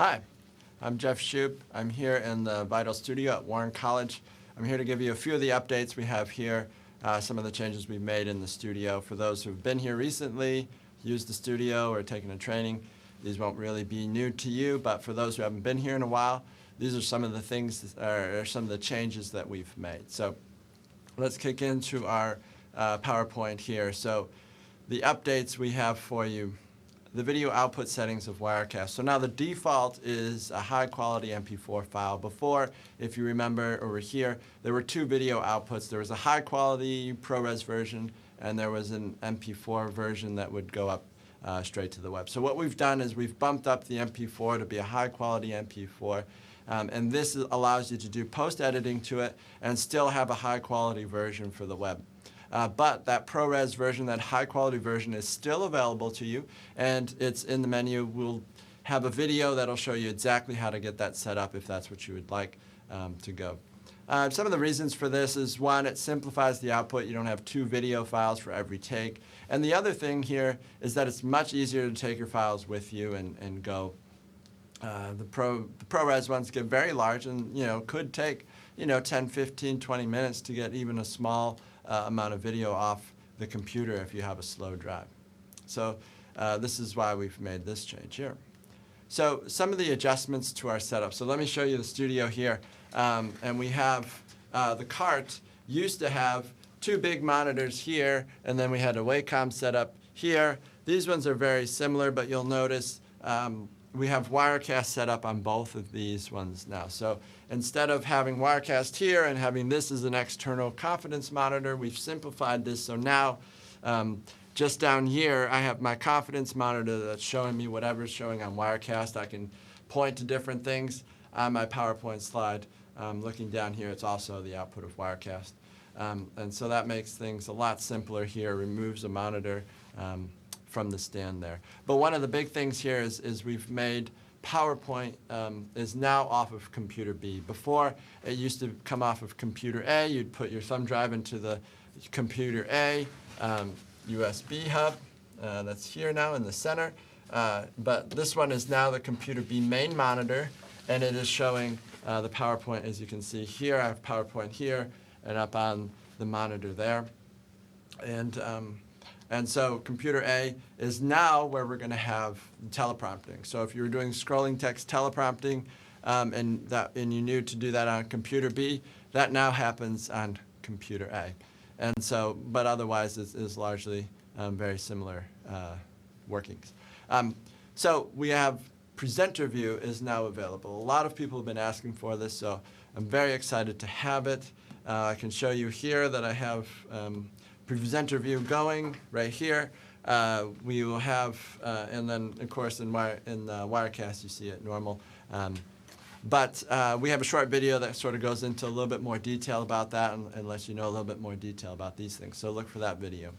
Hi, I'm Jeff Shoup. I'm here in the VIDL studio at Warren College. I'm here to give you a few of the updates we have here, some of the changes we've made in the studio. For those who've been here recently, used the studio, or taken a training, these won't really be new to you, but for those who haven't been here in a while, these are some of the things, or some of the changes that we've made. So let's kick into our PowerPoint here. So the updates we have for you: the video output settings of Wirecast. So now the default is a high quality MP4 file. Before, if you remember over here, there were two video outputs. There was a high quality ProRes version, and there was an MP4 version that would go up straight to the web. So what we've done is we've bumped up the MP4 to be a high quality MP4. And this allows you to do post-editing to it and still have a high quality version for the web. But that ProRes version, that high quality version, is still available to you, and it's in the menu. We'll have a video that'll show you exactly how to get that set up if that's what you would like to go. Some of the reasons for this is, one, it simplifies the output. You don't have two video files for every take. And the other thing here is that it's much easier to take your files with you and go. The ProRes ones get very large and could take 10, 15, 20 minutes to get even a small amount of video off the computer if you have a slow drive. So this is why we've made this change here. So some of the adjustments to our setup. So let me show you the studio here. And we have the cart used to have two big monitors here, and then we had a Wacom setup here. These ones are very similar, but you'll notice we have Wirecast set up on both of these ones now. So instead of having Wirecast here and having this as an external confidence monitor, we've simplified this. So now just down here, I have my confidence monitor that's showing me whatever's showing on Wirecast. I can point to different things on my PowerPoint slide. Looking down here, it's also the output of Wirecast. And so that makes things a lot simpler here, removes a monitor from the stand there. But one of the big things here is we've made PowerPoint is now off of computer B. Before, it used to come off of computer A. You'd put your thumb drive into the computer A USB hub. That's here now in the center. But this one is now the computer B main monitor, and it is showing the PowerPoint. As you can see here, I have PowerPoint here and up on the monitor there. And so computer A is now where we're going to have teleprompting. So if you were doing scrolling text teleprompting and you knew to do that on computer B, that now happens on computer A. And so, but otherwise is largely very similar workings. So we have presenter view is now available. A lot of people have been asking for this, so I'm very excited to have it. I can show you here that I have presenter view going right here. We will have, and then of course in Wirecast you see it normal. But we have a short video that sort of goes into a little bit more detail about that and lets you know a little bit more detail about these things. So look for that video.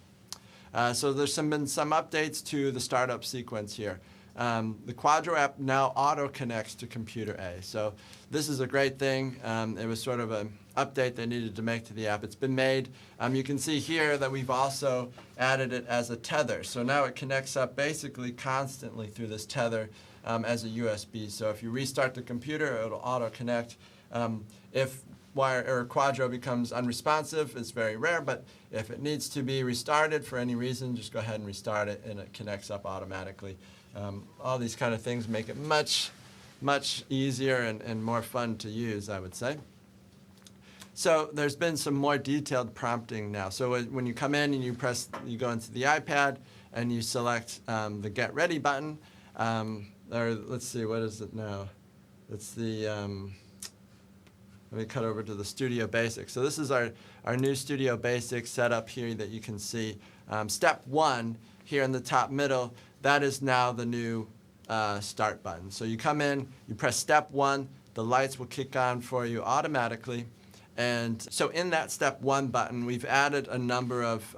So there's been some updates to the startup sequence here. The Quadro app now auto-connects to computer A. So this is a great thing. It was sort of an update they needed to make to the app. It's been made. You can see here that we've also added it as a tether. So now it connects up basically constantly through this tether as a USB. So if you restart the computer, it'll auto-connect. If Quadro becomes unresponsive, it's very rare, but if it needs to be restarted for any reason, just go ahead and restart it, and it connects up automatically. All these kind of things make it much, much easier and more fun to use, I would say. So there's been some more detailed prompting now. So when you come in and you go into the iPad and you select the Get Ready button, or let's see, what is it now? It's the, let me cut over to the Studio Basics. So this is our new Studio Basics setup here that you can see. Step 1 here in the top middle, that is now the new Start button. So you come in, you press Step 1, the lights will kick on for you automatically. And so in that Step 1 button, we've added a number of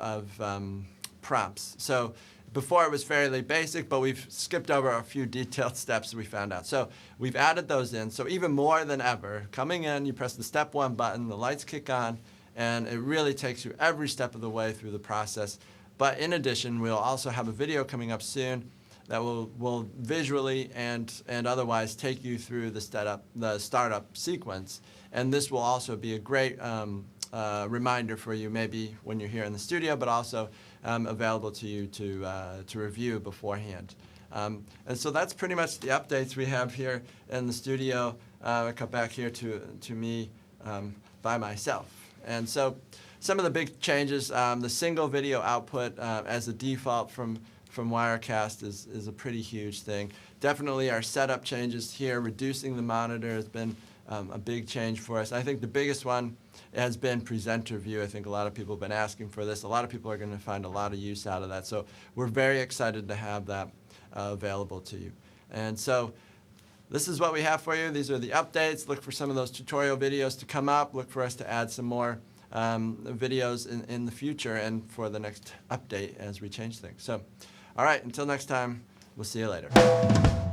prompts. So before it was fairly basic, but we've skipped over a few detailed steps we found out. So we've added those in. So even more than ever, coming in, you press the Step 1 button, the lights kick on, and it really takes you every step of the way through the process. But in addition, we'll also have a video coming up soon that will visually and otherwise take you through the startup sequence. And this will also be a great reminder for you, maybe when you're here in the studio, but also available to you to review beforehand. And so that's pretty much the updates we have here in the studio. I come back here to me by myself. And so some of the big changes, the single video output as a default from Wirecast is a pretty huge thing. Definitely our setup changes here, reducing the monitor has been a big change for us. I think the biggest one has been presenter view. I think a lot of people have been asking for this. A lot of people are going to find a lot of use out of that. So we're very excited to have that available to you. And so this is what we have for you. These are the updates. Look for some of those tutorial videos to come up. Look for us to add some more videos in the future and for the next update as we change things. So, all right, until next time, we'll see you later.